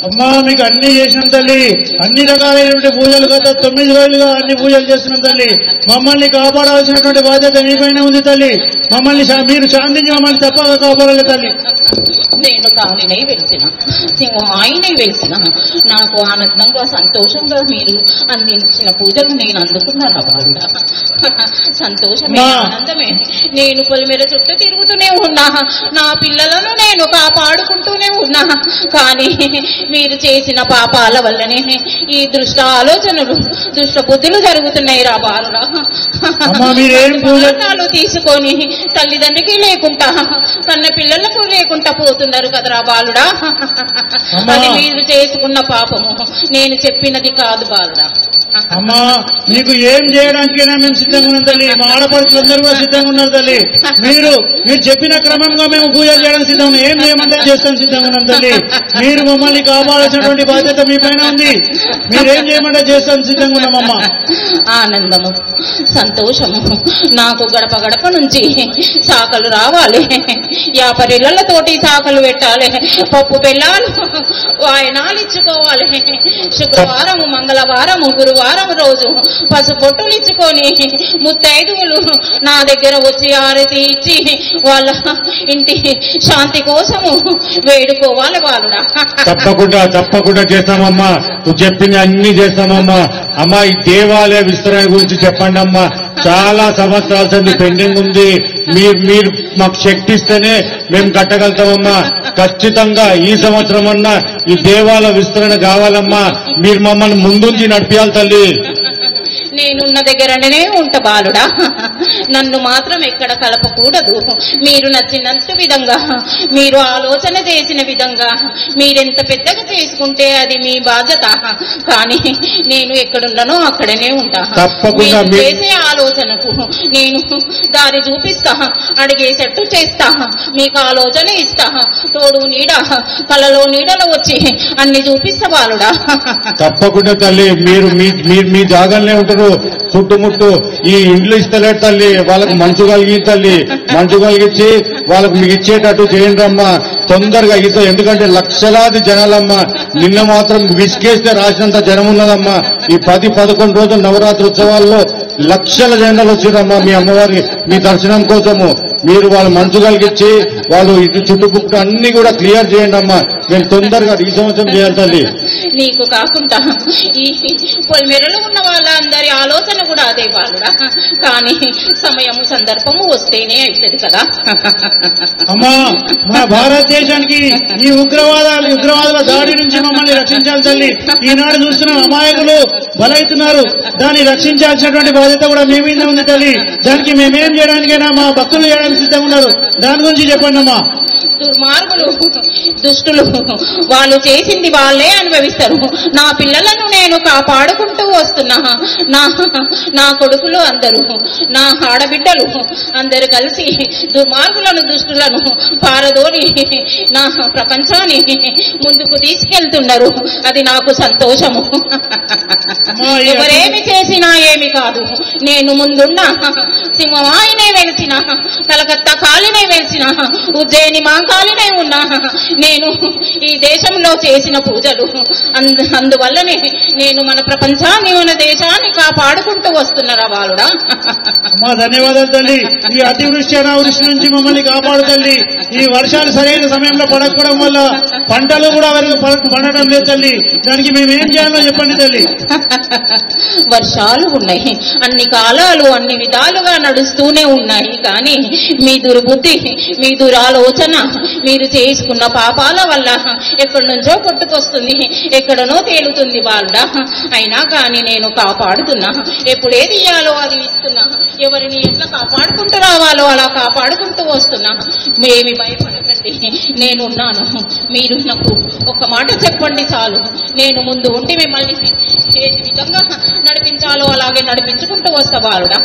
అమ్మా మీకు అన్ని చేసినాం తల్లి, అన్ని రకాలైనటువంటి పూజలు గత 9 రోజులుగా అన్ని పూజలు చేస్తున్నాం తల్లి. మమ్మల్ని కాపాడాల్సినటువంటి బాధ్యత మీపైన ఉంది తల్లి. మమ్మల్ని మీరు శాంతించి మమ్మల్ని తప్పక కాపాడాలి తల్లి. నేను కాలినై వెలిసిన సింహమాయినై వెలిసిన నాకు ఆనందంగా సంతోషంగా మీరు అందించిన పూజలు నేను అందుకున్నాను బాగా. సంతోషమే ఆనందమే. నేను పొలిమేర చుట్టూ తిరుగుతూనే ఉన్నా, నా పిల్లలను నేను కాపాడుకుంటూనే ఉన్నా. కానీ మీరు చేసిన పాపాల వల్లనే ఈ దుష్ట ఆలోచనలు దుష్ట బుద్ధులు జరుగుతున్నాయి రా బాలుడా. పూజలు తీసుకొని తల్లిదండ్రికి లేకుండా కన్న పిల్లలకు లేకుండా పోతున్నారు కదరా బాలుడా. అది మీరు చేసుకున్న పాపము, నేను చెప్పినది కాదు బాలుడా. అమ్మా నీకు ఏం చేయడానికైనా మేము సిద్ధంగా ఉన్నాం తల్లి. మా ఆడపడుచులందరూ కూడా సిద్ధంగా ఉన్నారు తల్లి. మీరు చెప్పిన క్రమంగా మేము పూజలు చేయడానికి సిద్ధంగా ఉన్నాం. ఏం చేయమంటే చేస్తాం సిద్ధంగా ఉన్నాం తల్లి. మీరు మమ్మల్ని కాపాడాల్సినటువంటి బాధ్యత మీ పైన ఉంది. మీరేం చేయమంటే చేస్తాం సిద్ధంగా ఉన్నామమ్మా. ఆనందము సంతోషము నాకు గడప గడప నుంచి శాఖలు రావాలి, వ్యాపారిళ్లతోటి శాఖలు పెట్టాలి, పప్పు బెల్లాలు వాయనాలు ఇచ్చుకోవాలి. శుక్రవారము మంగళవారము గురువారం రోజు పసుపొట్టులు ఇచ్చుకొని ముత్తైదువులు నా దగ్గర వచ్చి ఆరతి ఇచ్చి వాళ్ళ ఇంటి శాంతి కోసము వేడుకోవాలి బాలుడా. తప్పకుండా చేస్తామమ్మా. నువ్వు చెప్పింది అన్ని చేస్తామమ్మా. అమ్మా ఈ దేవాలయ విస్తరణ గురించి చెప్పండి అమ్మా. చాలా సంవత్సరాల సంది పెండింగ్ ఉంది. మీరు మాకు శక్తి ఇస్తేనే మేము కట్టగలుగుతామమ్మా. ఖచ్చితంగా ఈ సంవత్సరం అన్నా ఈ దేవాలయ విస్తరణ కావాలమ్మా. మీరు మమ్మల్ని ముందుంచి నడిపించాలి తల్లి. నేనున్న దగ్గరనే ఉంట బాలుడా, నన్ను మాత్రం ఎక్కడ కలపకూడదు. మీరు నచ్చినంత విధంగా, మీరు ఆలోచన చేసిన విధంగా మీరెంత పెద్దగా చేసుకుంటే అది మీ బాధ్యత. కానీ నేను ఎక్కడున్నానో అక్కడనే ఉంటా. చేసే ఆలోచనకు నేను దారి చూపిస్తా, అడిగేసట్టు చేస్తా, మీకు ఆలోచన ఇస్తా, తోడు నీడ కలలో నీడలో వచ్చి అన్ని చూపిస్తా బాలుడా. తప్పకుండా తల్లి. మీరు మీ జాగాలనే ఉంటారు. చుట్టుముట్టు ఈ ఇండ్లు ఇస్తలేడు తల్లి. వాళ్ళకు మంచు కలిగి తల్లి, మంచు కలిగించి వాళ్ళకు మీకు ఇచ్చేటట్టు చేయండి అమ్మా తొందరగా. ఎందుకంటే లక్షలాది జనాలమ్మా. నిన్న మాత్రం విసికేస్తే రాసినంత జనం ఉన్నదమ్మా. ఈ 10-11 రోజుల నవరాత్రి ఉత్సవాల్లో లక్షల జనాలు వచ్చిరమ్మా మీ అమ్మవారి మీ దర్శనం కోసము. మీరు వాళ్ళు మంచు కలిగించి వాళ్ళు ఇటు చుట్టుపుట్టు అన్ని కూడా క్లియర్ చేయండి అమ్మా. మేము తొందరగా ఈ సంవత్సరం చేయాలి తల్లి. నీకు కాకుండా ఈ పొలిమేరలో ఉన్న వాళ్ళందరి ఆలోచన కూడా అదే బాలుడా. కానీ సమయము సందర్భము వస్తేనే అవుతుంది కదా. అమ్మా మన భారతదేశానికి ఈ ఉగ్రవాదుల దాడి నుంచి మమ్మల్ని రక్షించాలి తల్లి. ఈనాడు చూస్తున్న అమాయకులు బలవుతున్నారు. దాన్ని రక్షించాల్సినటువంటి బాధ్యత కూడా మీ మీద ఉంది తల్లి. దానికి మేమేం చేయడానికైనా మా భక్తులు చేయడానికి సిద్ధంగా ఉన్నారు. దాని గురించి చెప్పండి అమ్మా. దుర్మార్గులు దుష్టులు వాళ్ళు చేసింది వాళ్ళే అనుభవిస్తారు. నా పిల్లలను నేను కాపాడుకుంటూ వస్తున్నా. నా కొడుకులు అందరూ, నా ఆడబిడ్డలు అందరూ కలిసి దుర్మార్గులను దుష్టులను పారదోని నా ప్రపంచాన్ని ముందుకు తీసుకెళ్తున్నారు. అది నాకు సంతోషము. ఎవరేమి చేసినా ఏమి కాదు. నేను ముందున్నా సింహమాయినే వెలిసిన, కలకత్తా కాలినే వెలిసిన, ఉజ్జయిని మాంకాలినే ఉన్నా. నేను ఈ దేశంలో చేసిన పూజలు అందువల్లనే నేను మన ప్రపంచాన్ని మన దేశాన్ని కాపాడుకుంటూ వస్తున్నారా బాలుడా. అమ్మా ధన్యవాదాలు తల్లి. ఈ అతివృష్టి అనావృష్టి నుంచి మమ్మల్ని కాపాడు తల్లి. ఈ వర్షాలు సరైన సమయంలో పడకపోవడం వల్ల పంటలు కూడా పండడం లేదు తల్లి. దానికి మేమేం చేయాలో చెప్పండి తల్లి. వర్షాలు ఉన్నాయి, అన్ని కాలాలు అన్ని విధాలుగా నడుస్తూనే ఉన్నాయి. కానీ మీ దుర్బుద్ధి, మీ దురాలోచన, మీరు చేసుకున్న పాపాల వల్ల ఎక్కడి నుంచో కొట్టుకొస్తుంది, ఎక్కడనో తేలుతుంది బాలుడా. అయినా కానీ నేను కాపాడుతున్నా. ఎప్పుడేది ఇయ్యాలో అది ఇస్తున్నా. ఎవరిని ఎట్లా కాపాడుకుంటూ రావాలో అలా కాపాడుకుంటూ వస్తున్నా. ఏమి భయపడకండి, నేనున్నాను. మీరు నాకు ఒక మాట చెప్పండి చాలు. నేను ముందు ఉండి మిమ్మల్ని ఏ విధంగా నడిపించాలో అలాగే నడిపించుకుంటూ వస్తా బాలుడా.